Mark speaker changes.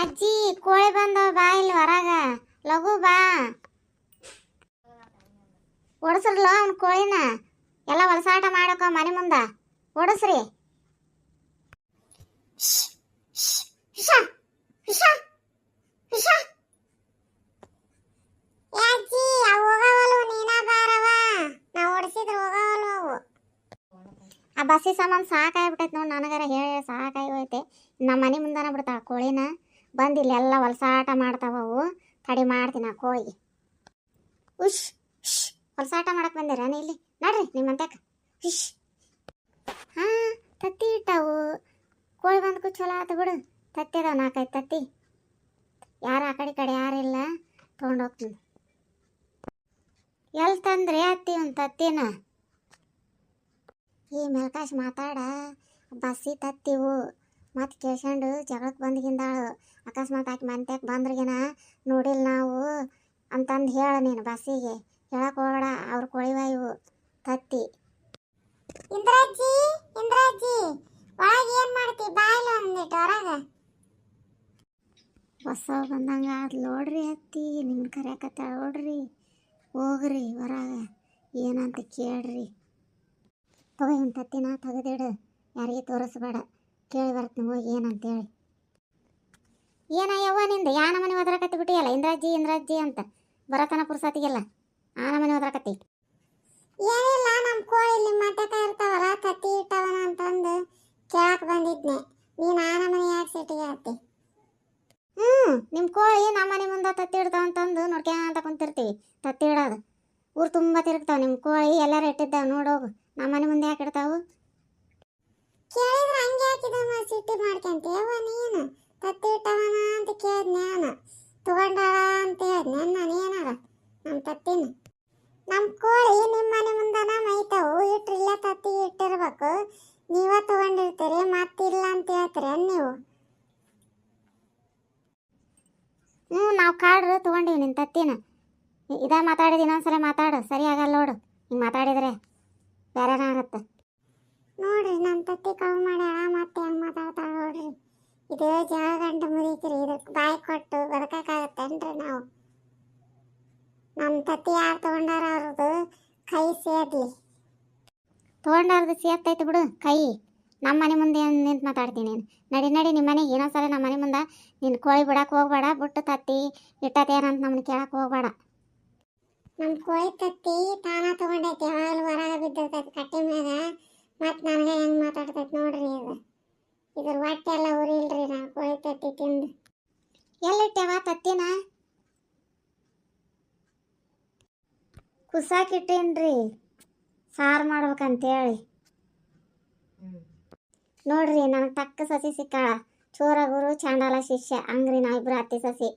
Speaker 1: ಅಜ್ಜಿ ಕೋಳಿ ಬಂದವ, ಬಾ ಇಲ್ಲಿ ಹೊರಗ, ಲಘು ಬಾ. ಓಡಿಸ್ರಲ್ಲ ಅವ್ನ ಕೋಳಿನ, ಎಲ್ಲ ಹೊಲಸಾಟ ಮಾಡಕ ಮನೆ ಮುಂದ ಓಡಿಸ್ರಿ. ಆ ಬಸ್ಸಿ ಸಾಮಾನು ಸಾಕಾಗ್ಬಿಟ್ಟೈತೆ ನೋಡಿ, ನನಗಾರ ಹೇಳಿ ಸಾಕಾಗಿ ಹೋಯ್ತೆ. ನಮ್ಮ ಮನೆ ಮುಂದನ ಬಿಡ್ತಾವ ಕೋಳಿನ, ಬಂದು ಇಲ್ಲೆಲ್ಲ ಹೊಲಸಾಟ ಮಾಡ್ತಾವವು. ತಡಿ ಮಾಡ್ತೀನಿ ಆ ಕೋಳಿಗೆ. ಉಶ್ ಹೊಲಸಾಟ ಮಾಡಕ್ಕೆ ಬಂದಿರ ಇಲ್ಲಿ ನೋಡ್ರಿ ನಿಮ್ಮಂತಕ. ಹುಷ್. ಹಾಂ ತತ್ತಿ ಇಟ್ಟವು, ಕೋಳಿ ಬಂದಕ್ಕೂ ಚಲೋ ಆತು ಬಿಡು. ತತ್ತಿ ಅದಾವ 4-5 ತತ್ತಿ. ಯಾರು ಆ ಕಡೆ ಯಾರಿಲ್ಲ, ತೊಗೊಂಡೋಗ್ತೀನಿ. ಎಲ್ಲಿ ತಂದ್ರಿ ಅತ್ತಿ ಒಂದು ತತ್ತಿನ? ಈ ಮೆಲ್ಕಾಶ್ ಮಾತಾಡ, ಬಸ್ಸಿ ತತ್ತಿವು ಮತ್ತು ಕೇಳ್ಕೊಂಡು ಜಗಳಕ್ಕೆ ಬಂದ್ಗಿಂದಾಳು. ಅಕಸ್ಮಾತ್ ಆಕಿ ಮಂತ್ಯಾಕೆ ಬಂದ್ರಿಗಿನ ನೋಡಿಲ್ಲ ನಾವು ಅಂತಂದು ಹೇಳ ನೀನು ಬಸ್ಸಿಗೆ. ಹೇಳಕ್ಕೆ ಹೋಗಬೇಡ, ಅವ್ರು ಕೊಳಿವ ಇವು ತತ್ತಿ. ಇಂದ್ರಾಜಿ ಇಂದ್ರಾಜಿ ಒಳಗೆ ಏನು ಮಾಡ್ತಿ? ಬಾಯಿಲ್ಲ ಅಂದ್ಬಿಟ್ಟು ಹೊರಗೆ. ಹೊಸ ಬಂದಂಗೆ ಅದು ನೋಡ್ರಿ ಅತ್ತಿ, ನಿಮ್ಮನ್ನ ಕರೆಯಕತ್ತಾಳ ನೋಡ್ರಿ. ಹೋಗ್ರಿ ಹೊರಗೆ, ಏನಂತ ಕೇಳ್ರಿ. ತಗೋ ಇವ್ನ ತತ್ತಿನ ತೆಗೆದಿಡು, ಯಾರಿಗೆ ತೋರಿಸ್ಬೇಡ. ಕೇಳಿ ಬರ್ತೀನಿ ಹೋಗಿ ಏನಂತೇಳಿ. ಏನಯ್ಯವ್ವ ನಿಂದು ಯಾನ ಮನೆ ಒದರಕತ್ತಿ ಬಿಟ್ಟಿಯಲ್ಲ, ಇಂದ್ರಾಜಿ ಇಂದ್ರಾಜಿ ಅಂತ ಬರತನ ಪುರ್ಸತಿಗೆಲ್ಲ ಆನ ಮನೆ ಒದರಕತ್ತಿ. ಏನಿಲ್ಲ, ನಮ್ಮ ಕೋಳಿ ಇಲ್ಲಿ ಮಟ್ಟಕ ಇರ್ತಾವಲ್ಲ, ತತ್ತಿ ಇಟ್ಟವನ ಅಂತಂದು ಕೇಳಕ್ಕೆ ಬಂದಿದ್ನೆ. ನೀನು ಆನ ಮನೆ ಯಾಕೆ ಸಿಟ್ಟಿಗೆ ಹತ್ತಿ? ನಿಮ್ಮ ಕೋಳಿ ನಮ್ಮ ಮನೆ ಮುಂದೆ ತತ್ತಿ ಇಡ್ತಾವ ಅಂತಂದು ನೋಡ್ಕ್ಯಾಂತ ಕುಂತಿರ್ತೀವಿ. ತತ್ತಿ ಇಡೋದು ಊರು ತುಂಬ ತಿರುಗ್ತಾವ. ನಿಮ್ಮ ಕೋಳಿ ಎಲ್ಲರೂ ಇಟ್ಟಿದ್ದಾವ, ನೋಡೋಗು. ನಮ್ಮ ಮನೆ ಮುಂದೆ ಯಾಕೆ ಇಡ್ತಾವು? ಕೇಳಿದ್ರೆ ಹಂಗೆ ಹಾಕಿದಮ್ಮ, ಸಿಟ್ಟಿ ಮಾಡ್ಕೊಂತೇವ ನೀನು. ತತ್ತಿ ಇಟ್ಟವನ ಅಂತ ಕೇಳಿದ್ ನಾನು, ತಗೊಂಡಾಳ ಅಂತ ಹೇಳಿದ್ನೆ ನಾನು. ಏನಾರ ನಮ್ಮ ತತ್ತಿನ, ನಮ್ಮ ಕೋಳಿ ನಿಮ್ಮ ಮನೆ ಮುಂದನ ಮೈತಾವು. ಇಟ್ರಿಲ್ಲ ತತ್ತಿ ಇಟ್ಟಿರ್ಬೇಕು, ನೀವ ತಗೊಂಡಿರ್ತೀರಿ, ಮತ್ತಿಲ್ಲ ಅಂತ ಹೇಳ್ತೀರಿ ನೀವು. ನಾವು ಕಾಡ್ರು ತೊಗೊಂಡಿವಿ ನಿನ್ನ ತತ್ತಿನ. ಇದ ಮಾತಾಡಿದ ಇನ್ನೊಂದ್ಸಲ ಮಾತಾಡು, ಸರಿ ಆಗಲ್ಲ ನೋಡು. ಹಿಂಗೆ ಮಾತಾಡಿದ್ರೆ ಬೇರೆನ ಆಗುತ್ತೆ ನೋಡ್ರಿ. ನಮ್ಮ ತತ್ತಿ ಕವ್ ಮಾಡ್ಯಾಳ, ಮತ್ತೆ ಹೆಂಗೆ ಮಾತಾಡ್ತಾಳೆ ನೋಡ್ರಿ. ಇದು ಜಾಗ ಗಂಟು ಮುರಿತೀರಿ, ಇದಕ್ಕೆ ಬಾಯಿ ಕೊಟ್ಟು ಬದುಕಕ್ಕಾಗತ್ತೇನ್ರಿ ನಾವು? ನಮ್ಮ ತತ್ತಿ ಯಾರು ತೊಗೊಂಡಾರ ಅವ್ರದ್ದು ಕೈ ಸೇರ್ಲಿ. ತೊಗೊಂಡಾರ್ದು ಸೇರ್ತೈತಿ ಬಿಡು ಕೈ. ನಮ್ಮ ಮನೆ ಮುಂದೆ ನಿಂತು ಮಾತಾಡ್ತೀನಿ ನೀನು. ನಡಿ ನಡಿ ನಿಮ್ಮ ಮನೆಗೆ. ಇನ್ನೊಂದ್ಸಲ ನಮ್ಮ ಮನೆ ಮುಂದೆ ನಿನ್ನ ಕೋಳಿ ಬಿಡಕ್ಕೆ ಹೋಗ್ಬೇಡ. ಬಿಟ್ಟು ತತ್ತಿ ಇಟ್ಟತೇನಂತ ನಮ್ಮನ್ನ ಕೇಳಕ್ಕೆ ಹೋಗ್ಬೇಡ. ನಮ್ಮ ಕೋಳಿ ತತ್ತಿ ತಾನ ತೊಗೊಂಡೈತಿ, ಯಾವಾಗಲೂ ಹೊರಗೆ ಬಿದ್ದಿರ್ತೈತಿ ಕಟ್ಟಿ ಮ್ಯಾಗ. ಮತ್ತು ನನಗೆ ಹೆಂಗೆ ಮಾತಾಡ್ತೈತಿ ನೋಡ್ರಿ. ಇದ್ರ ಹೊಟ್ಟೆ ಎಲ್ಲ ಉರಿಲ್ರಿ ನಾ ಕೋಳಿ ತತ್ತಿ ತಿಂದು. ಎಲ್ಲಿಟ್ಟೆವ ತತ್ತಿನ? ಕುಸಾಕಿಟ್ಟೇನ್ರಿ ಸಾರು ಮಾಡ್ಬೇಕಂತೇಳಿ. ನೋಡ್ರಿ ನನಗೆ ತಕ್ಕ ಸಸಿ ಸಿಕ್ಕಾಳ. ಚೋರ ಗುರು ಚಾಂಡಾಲ ಶಿಷ್ಯ, ಹಂಗ್ರಿ ನಾ ಇಬ್ರು ಅತ್ತಿ ಸಸಿ.